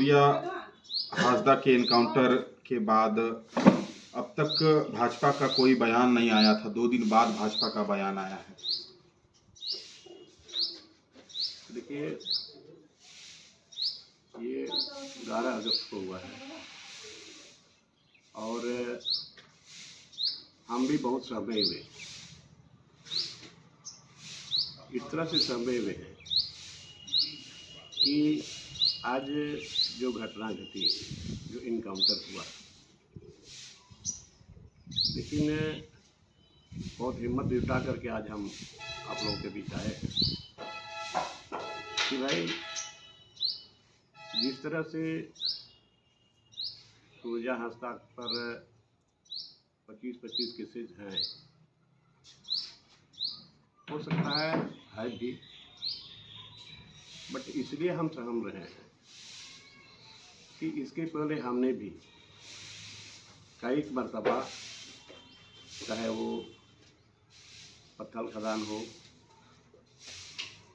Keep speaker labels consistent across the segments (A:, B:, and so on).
A: सूर्या हासदा के एनकाउंटर के बाद अब तक भाजपा का कोई बयान नहीं आया था। 2 दिन बाद भाजपा का बयान आया है।
B: देखिए, ये 11 अगस्त को हुआ है और हम भी बहुत सहमे हुए, इस तरह से सहमे हुए हैं कि आज जो घटना घटी, जो इनकाउंटर हुआ, लेकिन बहुत हिम्मत जुटा करके आज हम आप लोगों के बीच आए कि भाई जिस तरह से सूर्या हासदा पर 25-25 केसेज हैं, हो सकता है भी, बट इसलिए हम सहम रहे हैं कि इसके पहले हमने भी कई मरतबा, चाहे वो पत्थर खदान हो,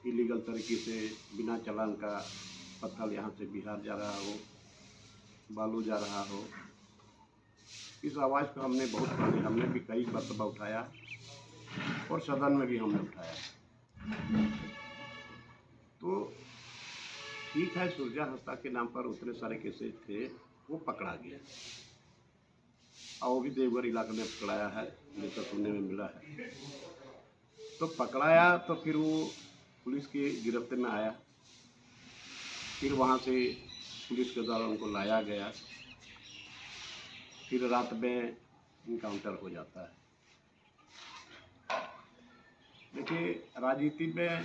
B: इलीगल तरीके से बिना चालान का पत्थर यहाँ से बिहार जा रहा हो, बालू जा रहा हो, इस आवाज़ को हमने बहुत पहले हमने भी कई मरतबा उठाया और सदन में भी हमने उठाया। तो ठीक है, सूर्या हासदा के नाम पर उतने सारे केसेज थे, वो पकड़ा गया और वो भी देवघर इलाके में पकड़ाया है, जैसा सुनने में मिला है। तो पकड़ाया तो फिर वो पुलिस की गिरफ्त में आया, फिर वहाँ से पुलिस के द्वारा उनको लाया गया, फिर रात में इनकाउंटर हो जाता है। देखिए, राजनीति में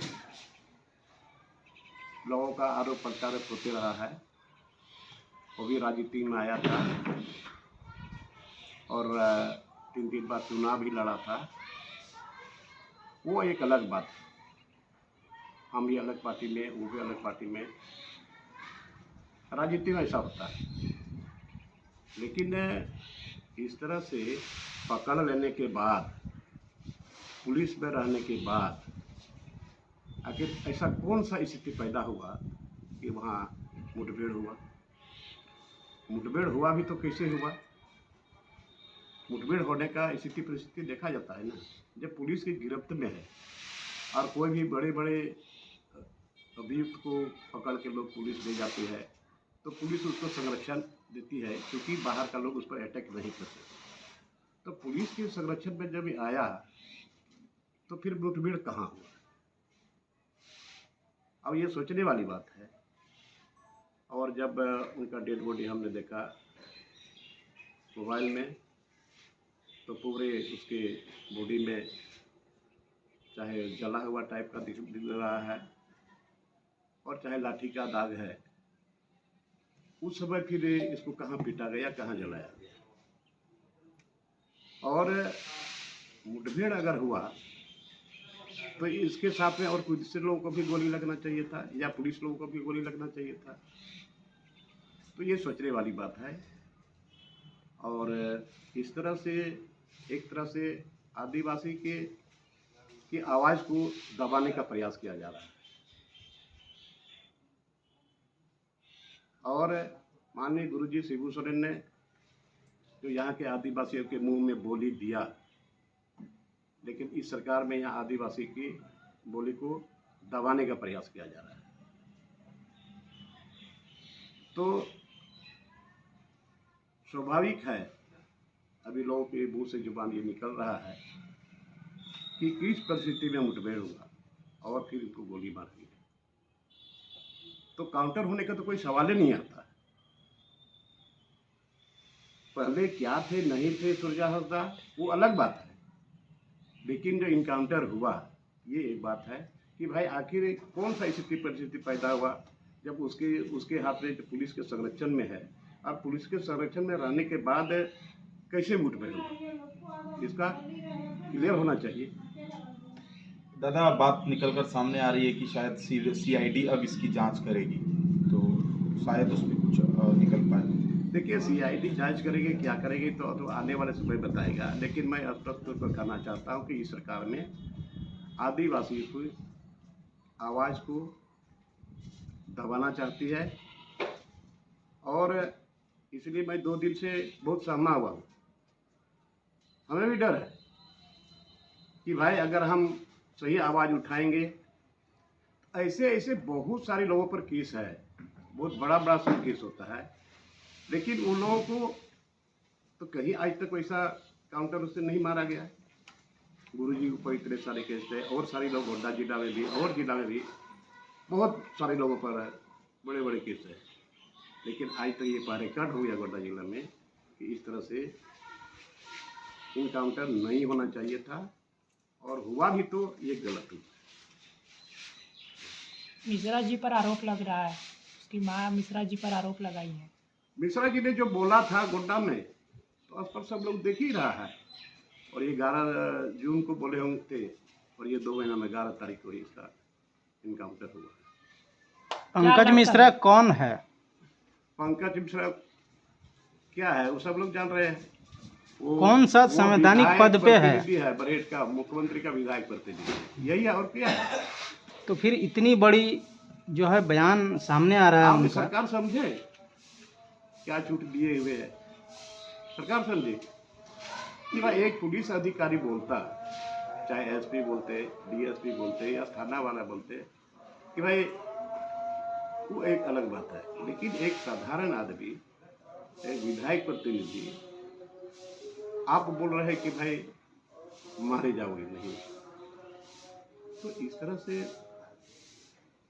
B: लोगों का आरोप प्रत्यारोप होते रहा है। वो भी राजनीति में आया था और 3 बार चुनाव भी लड़ा था, वो एक अलग बात है। हम भी अलग पार्टी में, वो भी अलग पार्टी में, राजनीति में ऐसा होता है। लेकिन इस तरह से पकड़ लेने के बाद, पुलिस में रहने के बाद, आखिर ऐसा कौन सा स्थिति पैदा हुआ कि वहाँ मुठभेड़ हुआ? मुठभेड़ हुआ भी तो कैसे हुआ? मुठभेड़ होने का स्थिति परिस्थिति देखा जाता है ना, जब पुलिस की गिरफ्त में है और कोई भी बड़े बड़े अभियुक्त को पकड़ के लोग पुलिस ले जाती है, तो पुलिस उसको संरक्षण देती है, क्योंकि बाहर का लोग उस पर अटैक नहीं करते। तो पुलिस के संरक्षण में जब आया तो फिर मुठभेड़ कहाँ हुआ? अब ये सोचने वाली बात है। और जब उनका डेड बॉडी हमने देखा मोबाइल में, तो पूरे उसके बॉडी में चाहे जला हुआ टाइप का दिख रहा है और चाहे लाठी का दाग है। उस समय फिर इसको कहाँ पीटा गया, कहाँ जलाया गया? और मुठभेड़ अगर हुआ तो इसके साथ में और कुछ दूसरे लोगों को भी गोली लगना चाहिए था, या पुलिस लोगों को भी गोली लगना चाहिए था। तो ये सोचने वाली बात है। और इस तरह से एक तरह से आदिवासी की आवाज़ को दबाने का प्रयास किया जा रहा है। और माननीय गुरुजी शिबू सोरेन ने जो यहाँ के आदिवासियों के मुंह में बोली दिया, लेकिन इस सरकार में यहाँ आदिवासी की बोली को दबाने का प्रयास किया जा रहा है। तो स्वाभाविक है, अभी लोगों के मुंह से जुबान ये निकल रहा है कि किस परिस्थिति में मुठभेड़ हुआ और फिर इनको गोली मार दी। तो काउंटर होने का तो कोई सवाल ही नहीं आता। पहले क्या थे नहीं थे सूर्या हासदा, वो अलग बात है, लेकिन जो इनकाउंटर हुआ, ये एक बात है कि भाई आखिर कौन सा स्थिति परिस्थिति पैदा हुआ जब उसके हाथ में पुलिस के संरक्षण में है, और पुलिस के संरक्षण में रहने के बाद कैसे मुठभेड़ हुई, इसका क्लियर होना चाहिए।
A: दादा, बात निकलकर सामने आ रही है कि शायद CID अब इसकी जांच करेगी, तो शायद उसमें कुछ निकल पाए।
B: देखिए, CID जांच करेगी, क्या करेगी तो आने वाले समय बताएगा। लेकिन मैं स्पष्ट तौर पर कहना चाहता हूँ कि इस सरकार में आदिवासी की आवाज़ को दबाना चाहती है और इसलिए मैं 2 दिन से बहुत सहमा हुआ हूँ। हमें भी डर है कि भाई अगर हम सही आवाज़ उठाएंगे, ऐसे ऐसे बहुत सारे लोगों पर केस है, बहुत बड़ा बड़ा सब केस होता है, लेकिन उन लोगों को तो कहीं आज तक वैसा काउंटर उससे नहीं मारा गया है। गुरुजी के ऊपर इतने सारे केस थे, और सारे लोग गोड्डा जिला में भी और जिला में भी बहुत सारे लोगों पर बड़े बड़े केस है, लेकिन आज तक ये रिकॉर्ड हो गया गोड्डा जिला में कि इस तरह से इनकाउंटर नहीं होना चाहिए था, और हुआ भी तो ये गलत हुआ।
C: मिश्रा जी पर आरोप लग रहा है, उसकी माँ मिश्रा जी पर आरोप लगाई है।
B: मिश्रा जी ने जो बोला था गोड्डा में, तो उस पर सब लोग देख ही रहा है, और ये 11 जून को बोले होंगे थे, और ये 2 महीना में 11 तारीख को ही इसका इनकाउंटर हुआ।
D: पंकज मिश्रा कौन है?
B: पंकज मिश्रा क्या है वो सब लोग जान रहे हैं। वो
D: कौन सा
B: वो
D: संवैधानिक
B: विधायक
D: पद पे है?
B: प्रतिनिधि है बरेट का, मुख्यमंत्री का विधायक प्रतिनिधि, यही है और क्या है।
D: तो फिर इतनी बड़ी जो है बयान सामने आ रहा है
B: आप
D: उनका।
B: सरकार समझे क्या छूट दिए हुए है, सरकार समझे कि भाई एक पुलिस अधिकारी बोलता, चाहे एसपी बोलते, डीएसपी बोलते या थाना वाला बोलते, कि भाई वो एक अलग बात है, लेकिन एक साधारण आदमी, एक विधायक प्रतिनिधि, आप बोल रहे हैं कि भाई मारे जाओगे नहीं, तो इस तरह से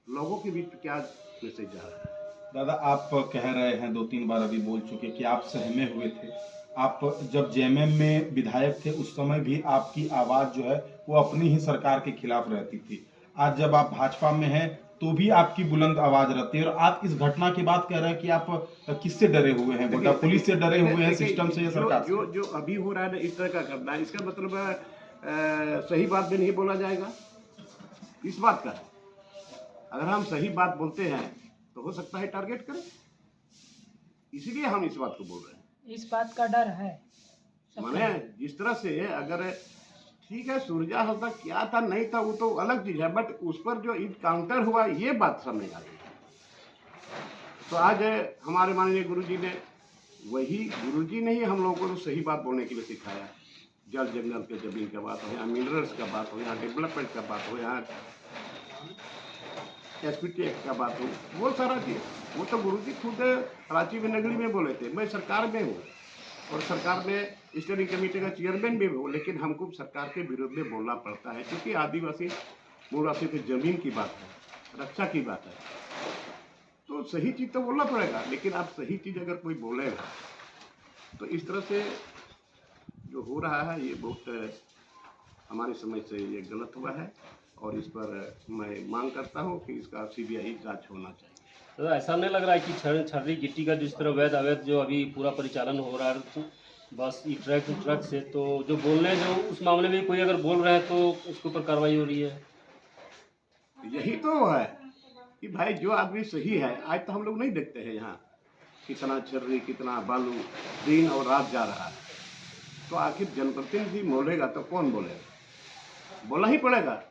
B: लोगों के बीच क्या मैसेज जा रहा है।
A: दादा, आप कह रहे हैं 2-3 बार अभी बोल चुके कि आप सहमे हुए थे। आप जब जेएमएम में विधायक थे उस समय भी आपकी आवाज़ जो है वो अपनी ही सरकार के खिलाफ रहती थी। आज जब आप भाजपा में हैं तो भी आपकी बुलंद आवाज़ रहती है, और आप इस घटना के बाद कह रहे हैं कि आप किससे डरे हुए हैं? गोड्डा पुलिस से डरे हुए हैं, सिस्टम से या सरकार से?
B: जो अभी हो रहा है ना, इस तरह का करना है, इसका मतलब सही बात भी नहीं बोला जाएगा। इस बात का अगर हम सही बात बोलते हैं तो हो सकता है टारगेट करें, इसीलिए हम इस बात को बोल रहे हैं।
C: इस बात का डर है
B: माने जिस तरह से अगर ठीक है सुरजा हंसदा क्या था नहीं था वो तो अलग चीज है, बट उस पर जो इनकाउंटर हुआ ये बात समझ आ गई। तो आज हमारे माननीय गुरुजी ने गुरुजी ने ही हम लोगों को सही बात बोलने के लिए सिखाया। जल जंगल के जमीन का बात हो, यहाँ मिनरल्स का बात हो, यहाँ डेवलपमेंट का बात हो, यहाँ एसपीटी एक्ट का बात हो, वो सारा चीज वो तो गुरुजी खुद रांची में नगरी में बोले थे। मैं सरकार में हूँ और सरकार में स्टेयरिंग कमेटी का चेयरमैन भी हूँ, लेकिन हमको सरकार के विरोध में बोलना पड़ता है, क्योंकि आदिवासी मूलवासी की जमीन की बात है, रक्षा की बात है, तो सही चीज़ तो बोलना पड़ेगा। लेकिन आप सही चीज़ अगर कोई बोलेगा तो इस तरह से जो हो रहा है ये बहुत हमारी समझ से ये गलत हुआ है, और इस पर मैं मांग करता हूँ कि इसका सीबीआई जांच होना चाहिए।
E: तो ऐसा नहीं लग रहा है कि छर्री गिट्टी का जिस तरह वैध अवैध जो अभी पूरा परिचालन हो रहा है बस ई ट्रक से, तो जो बोलने जो उस मामले में कोई अगर बोल रहे हैं तो उसके ऊपर कार्रवाई हो रही है?
B: यही तो है कि भाई जो आदमी सही है, आज तो हम लोग नहीं देखते हैं यहाँ कितना छर्री कितना बालू दिन और रात जा रहा है, तो आखिर जनप्रतिनिधि बोलेगा तो कौन बोलेगा? बोलना ही पड़ेगा।